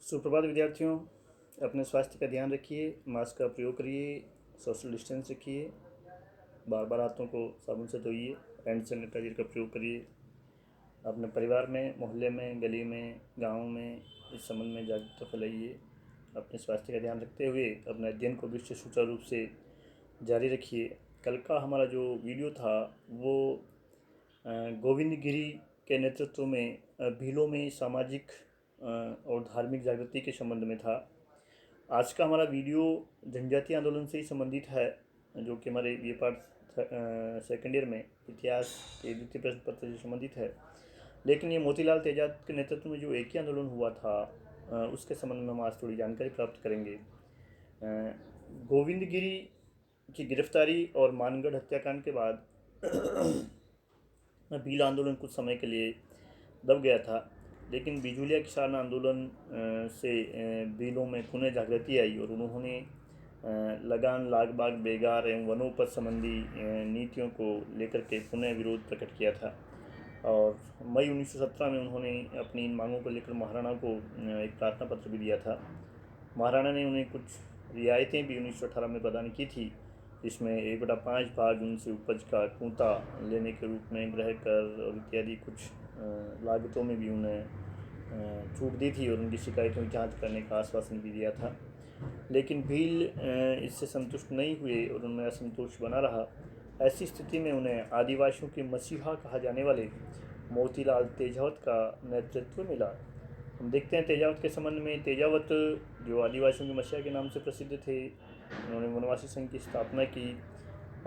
सुप्रभात विद्यार्थियों। अपने स्वास्थ्य का ध्यान रखिए, मास्क का प्रयोग करिए, सोशल डिस्टेंस रखिए, बार बार हाथों को साबुन से धोइए, हैंड सैनिटाइजर का प्रयोग करिए। अपने परिवार में, मोहल्ले में, गली में, गांव में इस संबंध में जागरूकता फैलाइए। अपने स्वास्थ्य का ध्यान रखते हुए अपने अध्ययन को भी सुचारू रूप से जारी रखिए। कल का हमारा जो वीडियो था वो गोविंद गिरी के नेतृत्व में भीलों में सामाजिक और धार्मिक जागृति के संबंध में था। आज का हमारा वीडियो जनजातीय आंदोलन से ही संबंधित है, जो कि हमारे ये पार्ट सेकेंड ईयर में इतिहास के द्वितीय प्रश्न पत्र से संबंधित है। लेकिन ये मोतीलाल तेजाब के नेतृत्व में जो एक ही आंदोलन हुआ था उसके संबंध में हम आज थोड़ी जानकारी प्राप्त करेंगे। गोविंद गिरी की गिरफ्तारी और मानगढ़ हत्याकांड के बाद भील आंदोलन कुछ समय के लिए दब गया था, लेकिन बिजुलिया किसान आंदोलन से भीलों में पुनः जागृति आई और उन्होंने लगान, लाग बाग, बेगार एवं वनोपज संबंधी नीतियों को लेकर के पुनः विरोध प्रकट किया था। और मई 1917 में उन्होंने अपनी इन मांगों को लेकर महाराणा को एक प्रार्थना पत्र भी दिया था। महाराणा ने उन्हें कुछ रियायतें भी 1918 में प्रदान की थी, जिसमें 1/5 भाग उनसे उपज का कूंता लेने के रूप में ग्रह कर और इत्यादि कुछ लागतों में भी उन्हें छूट दी थी और उनकी शिकायतों की जांच करने का आश्वासन भी दिया था। लेकिन भील इससे संतुष्ट नहीं हुए और उनमें असंतोष बना रहा। ऐसी स्थिति में उन्हें आदिवासियों के मसीहा कहा जाने वाले मोतीलाल तेजावत का नेतृत्व मिला। हम देखते हैं तेजावत के संबंध में। तेजावत जो आदिवासियों के मसीहा के नाम से प्रसिद्ध थे, उन्होंने वनवासी संघ की स्थापना की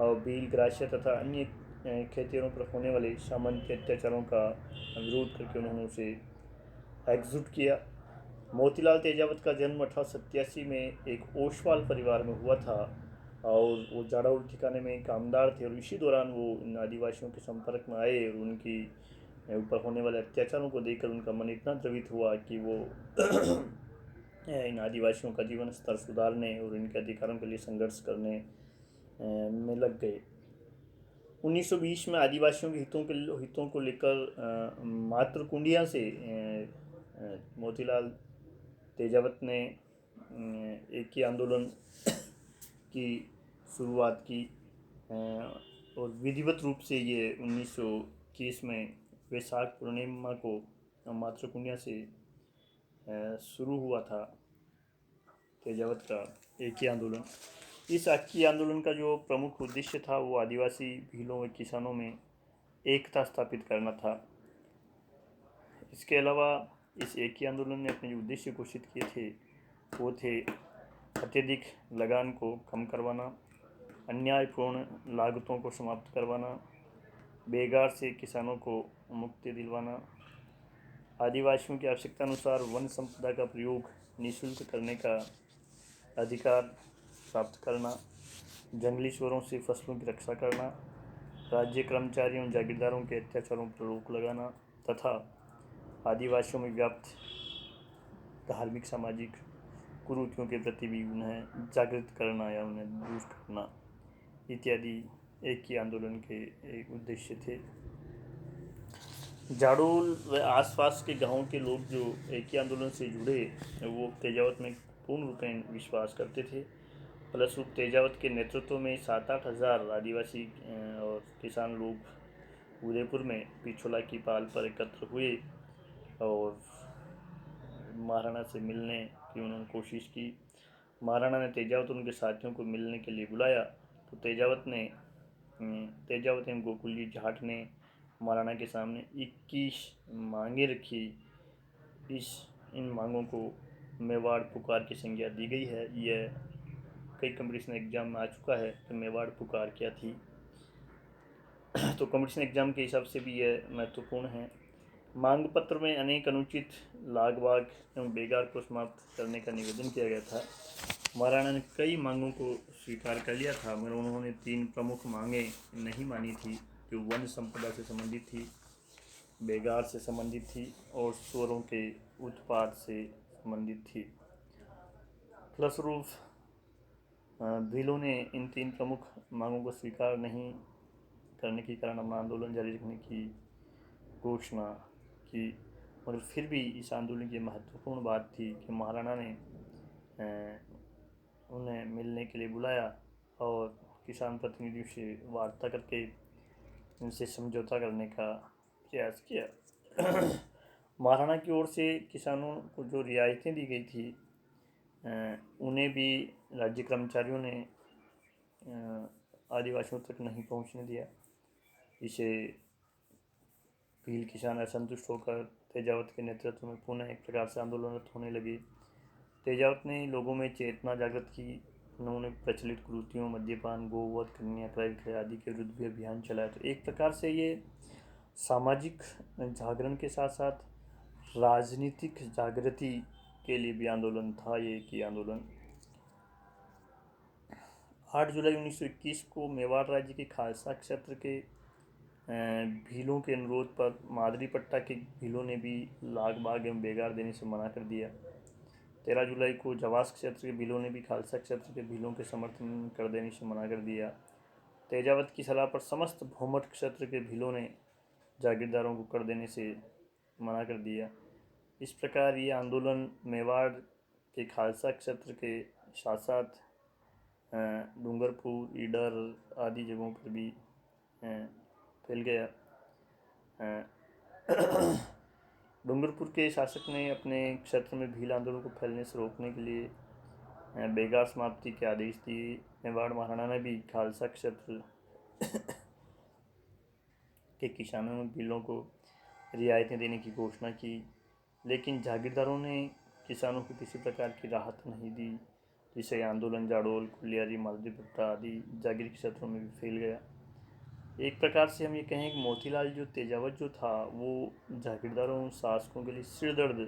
और भील, ग्राह्य तथा अन्य खेतियों पर होने वाले सामान्य अत्याचारों का विरोध करके उन्होंने उसे एकजुट किया। मोतीलाल तेजावत का जन्म 1887 में एक ओसवाल परिवार में हुआ था और वो जाड़ौल ठिकाने में कामदार थे और इसी दौरान वो इन आदिवासियों के संपर्क में आए और उनकी ऊपर होने वाले अत्याचारों को देखकर उनका मन इतना द्रवित हुआ कि वो इन आदिवासियों का जीवन स्तर सुधारने और इनके अधिकारों के लिए संघर्ष करने में लग गए। 1920 में आदिवासियों के हितों को लेकर मातृकुंडिया से मोतीलाल तेजावत ने एक ही आंदोलन की शुरुआत की और विधिवत रूप से ये 1921 में वैशाख पूर्णिमा को मातृकुंडिया से शुरू हुआ था तेजावत का एक ही आंदोलन। इस एक आंदोलन का जो प्रमुख उद्देश्य था वो आदिवासी भीलों व किसानों में एकता स्थापित करना था। इसके अलावा इस एक ही आंदोलन ने अपने जो उद्देश्य घोषित किए थे वो थे अत्यधिक लगान को कम करवाना, अन्यायपूर्ण लागतों को समाप्त करवाना, बेगार से किसानों को मुक्ति दिलवाना, आदिवासियों की आवश्यकता अनुसार वन संपदा का प्रयोग निःशुल्क करने का अधिकार प्राप्त करना, जंगली सुअरों से फसलों की रक्षा करना, राज्य कर्मचारियों और जागीरदारों के अत्याचारों पर रोक लगाना तथा आदिवासियों में व्याप्त धार्मिक सामाजिक कुरीतियों के प्रति भी उन्हें जागृत करना या उन्हें दूर करना इत्यादि एक ही आंदोलन के एक उद्देश्य थे। जाडोल व आसपास के गांवों के लोग जो एक ही आंदोलन से जुड़े वो तेजावत में पूर्ण रूपेण विश्वास करते थे। फलस्वरूप तेजावत के नेतृत्व में 7-8 हज़ार आदिवासी और किसान लोग उदयपुर में पिछोला की पाल पर एकत्र हुए और महाराणा से मिलने की उन्होंने कोशिश की। महाराणा ने तेजावत उनके साथियों को मिलने के लिए बुलाया तो तेजावत एवं गोकुलजी जाट ने महाराणा के सामने 21 मांगे रखी। इन मांगों को मेवाड़ पुकार की संज्ञा दी गई है। यह कई कंपटीशन एग्जाम में आ चुका है कि मेवाड़ पुकार क्या थी, तो कंपटीशन एग्जाम के हिसाब से भी यह महत्वपूर्ण है। मांग पत्र में अनेक अनुचित लाग बाग एवं बेगार को समाप्त करने का निवेदन किया गया था। महाराणा ने कई मांगों को स्वीकार कर लिया था, मगर उन्होंने 3 प्रमुख मांगे नहीं मानी थी, जो वन संपदा से संबंधित थी, बेगार से संबंधित थी और सुअरों के उत्पाद से संबंधित थी। फलस्वरूप भीलों ने इन 3 प्रमुख मांगों को स्वीकार नहीं करने के कारण अपना आंदोलन जारी रखने की घोषणा की मगर फिर भी इस आंदोलन की महत्वपूर्ण बात थी कि महाराणा ने उन्हें मिलने के लिए बुलाया और किसान प्रतिनिधियों से वार्ता करके उनसे समझौता करने का प्रयास किया। महाराणा की ओर से किसानों को जो रियायतें दी गई थी उन्हें भी राज्य कर्मचारियों ने आदिवासियों तक नहीं पहुंचने दिया। इसे भील किसान असंतुष्ट होकर तेजावत के नेतृत्व में पुनः एक प्रकार से आंदोलनरत होने लगे। तेजावत ने लोगों में चेतना जागृत की। उन्होंने प्रचलित कुरीतियों, मद्यपान, गोवध, कन्या क्रय विक्रय आदि के विरुद्ध भी अभियान चलाया। तो एक प्रकार से ये सामाजिक जागरण के साथ साथ राजनीतिक जागृति के लिए भी आंदोलन था ये कि आंदोलन 8 जुलाई 1921 को मेवाड़ राज्य के खालसा क्षेत्र के भीलों के अनुरोध पर मादरी पट्टा के भीलों ने भी लाग बाग एवं बेगार देने से मना कर दिया। 13 जुलाई को जवास क्षेत्र के भीलों ने भी खालसा क्षेत्र के भीलों के समर्थन कर देने से मना कर दिया। तेजावत की सलाह पर समस्त भूमठ क्षेत्र के भीलों ने जागीरदारों को कर देने से मना कर दिया। इस प्रकार ये आंदोलन मेवाड़ के खालसा क्षेत्र के साथ साथ डूंगरपुर, ईडर आदि जगहों पर भी फैल गया। डूंगरपुर के शासक ने अपने क्षेत्र में भील आंदोलन को फैलने से रोकने के लिए बेगार समाप्ति के आदेश दिए। मेवाड़ महाराणा ने भी खालसा क्षेत्र के किसानों में भीलों को रियायतें देने की घोषणा की, लेकिन जागीरदारों ने किसानों को किसी प्रकार की राहत नहीं दी, जिससे आंदोलन जाडोल, कुलियारी, मालवी पट्टा आदि जागीर क्षेत्रों में भी फैल गया। एक प्रकार से हम ये कहें कि मोतीलाल जो तेजावत जो था वो जागीरदारों शासकों के लिए सिरदर्द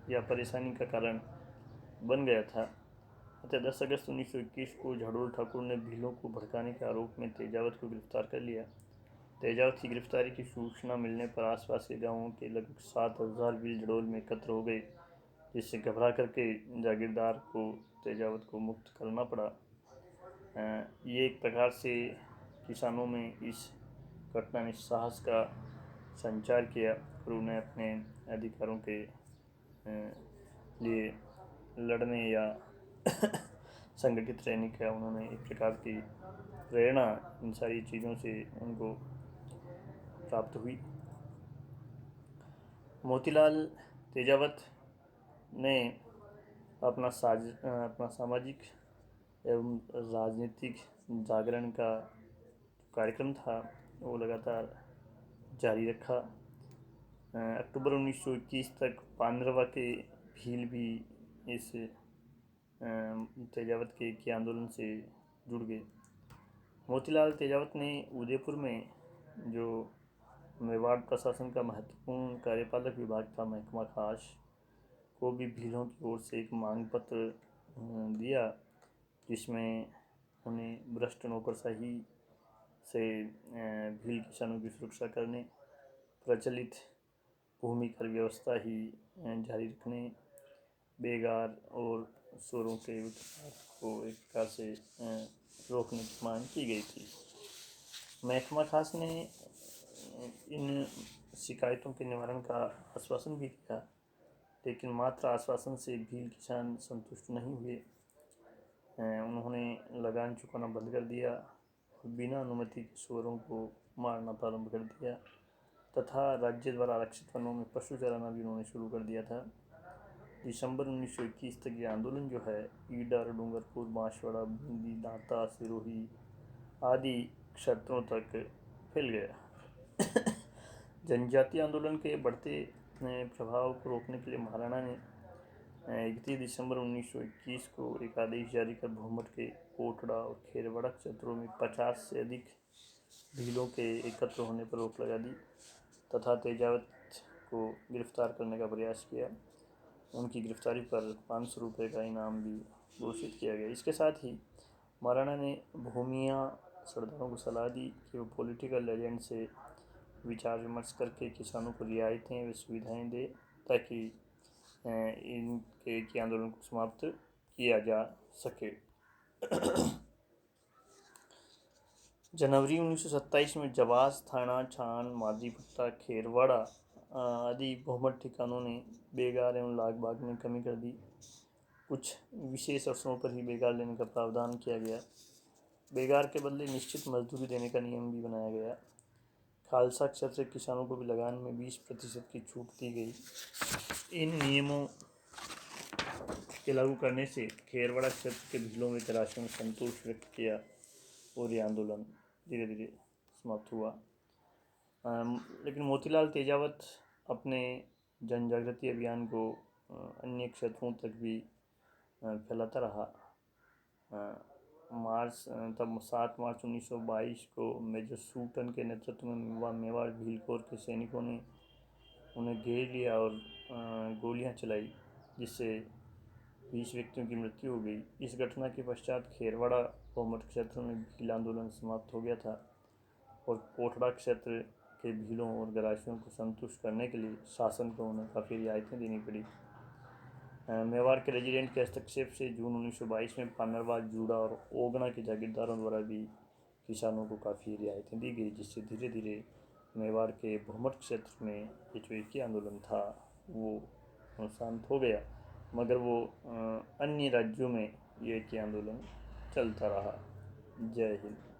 या परेशानी का कारण बन गया था। अतः 10 अगस्त 1921 को झाडोल ठाकुर ने भीलों को भड़काने के आरोप में तेजावत को गिरफ्तार कर लिया। तेजावत की गिरफ्तारी की सूचना मिलने पर आसपास के गांवों के लगभग 7,000 भील झाडोल में एकत्र हो गए, जिससे घबरा करके जागीरदार को तेजावत को मुक्त करना पड़ा। ये एक प्रकार से किसानों में इस घटना ने साहस का संचार किया और उन्हें अपने अधिकारों के लिए लड़ने या संगठित रहने का उन्होंने एक प्रकार की प्रेरणा इन सारी चीज़ों से उनको प्राप्त हुई। मोतीलाल तेजावत ने अपना सामाजिक एवं राजनीतिक जागरण का कार्यक्रम था वो लगातार जारी रखा। अक्टूबर 1921 तक 15वां के भील भी इस तेजावत के आंदोलन से जुड़ गए। मोतीलाल तेजावत ने उदयपुर में जो मेवाड़ प्रशासन का महत्वपूर्ण कार्यपालक विभाग था महकमा खास को भी भीलों की ओर से एक मांग पत्र दिया, जिसमें उन्हें भ्रष्ट नौकरशाही से भील किसानों की सुरक्षा करने, प्रचलित भूमि कर व्यवस्था ही जारी रखने, बेगार और चोरों के उत्पाद को एक प्रकार से रोकने की मांग की गई थी। महकमा खास ने इन शिकायतों के निवारण का आश्वासन भी दिया, लेकिन मात्र आश्वासन से भील किसान संतुष्ट नहीं हुए। उन्होंने लगान चुकाना बंद कर दिया और बिना अनुमति के सुअरों को मारना प्रारंभ कर दिया तथा राज्य द्वारा आरक्षित वनों में पशु चराना भी उन्होंने शुरू कर दिया था। दिसंबर 1921 तक ये आंदोलन जो है ईडर, डूंगरपुर, बांसवाड़ा, बूंदी, दांता, सिरोही आदि क्षेत्रों तक फैल गया। जनजातीय आंदोलन के बढ़ते प्रभाव को रोकने के लिए महाराणा ने 31 दिसंबर 1921 को एक आदेश जारी कर भूमठ के कोटड़ा और खेरवाड़ा क्षेत्रों में 50 से अधिक भीलों के एकत्र होने पर रोक लगा दी तथा तेजावत को गिरफ्तार करने का प्रयास किया। उनकी गिरफ्तारी पर 500 रुपये का इनाम भी घोषित किया गया। इसके साथ ही महाराणा ने भूमिया सरदारों को सलाह दी कि वो पॉलिटिकल एजेंट से विचार विमर्श करके किसानों को रियायतें व सुविधाएं दे ताकि इनके आंदोलन को समाप्त किया जा सके। जनवरी 1927 में जवास, थाना, छान, मादीपट्टा, खेरवाड़ा आदि बहुमत ठिकानों ने बेगार एवं लाग बाग में कमी कर दी। कुछ विशेष अवसरों पर ही बेगार लेने का प्रावधान किया गया। बेगार के बदले निश्चित मजदूरी देने का नियम भी बनाया गया। खालसा क्षेत्र के किसानों को भी लगान में 20% की छूट दी गई। इन नियमों के लागू करने से खेरवाड़ा क्षेत्र के भीलों में तलाशियों ने संतोष व्यक्त किया और ये आंदोलन धीरे धीरे समाप्त हुआ। लेकिन मोतीलाल तेजावत अपने जनजागृति अभियान को अन्य क्षेत्रों तक भी फैलाता रहा। तब 7 मार्च 1922 को मेजर सूटन के नेतृत्व में मेवाड़ भील कोर के सैनिकों ने उन्हें घेर लिया और गोलियां चलाई, जिससे 20 व्यक्तियों की मृत्यु हो गई। इस घटना के पश्चात खेरवाड़ा बहुमत क्षेत्र में भील आंदोलन समाप्त हो गया था और कोटड़ा क्षेत्र के भीलों और गरासियों को संतुष्ट करने के लिए शासन को उन्हें काफ़ी रियायतें देनी पड़ी। मेवाड़ के रेजिडेंट के हस्तक्षेप से जून 1922 में पानरवाल, जूड़ा और ओगना के जागीरदारों द्वारा भी किसानों को काफ़ी रियायतें दी गई, जिससे धीरे धीरे मेवाड़ के बहुमत क्षेत्र में ये जो एक आंदोलन था वो शांत हो गया, मगर वो अन्य राज्यों में ये एक आंदोलन चलता रहा। जय हिंद।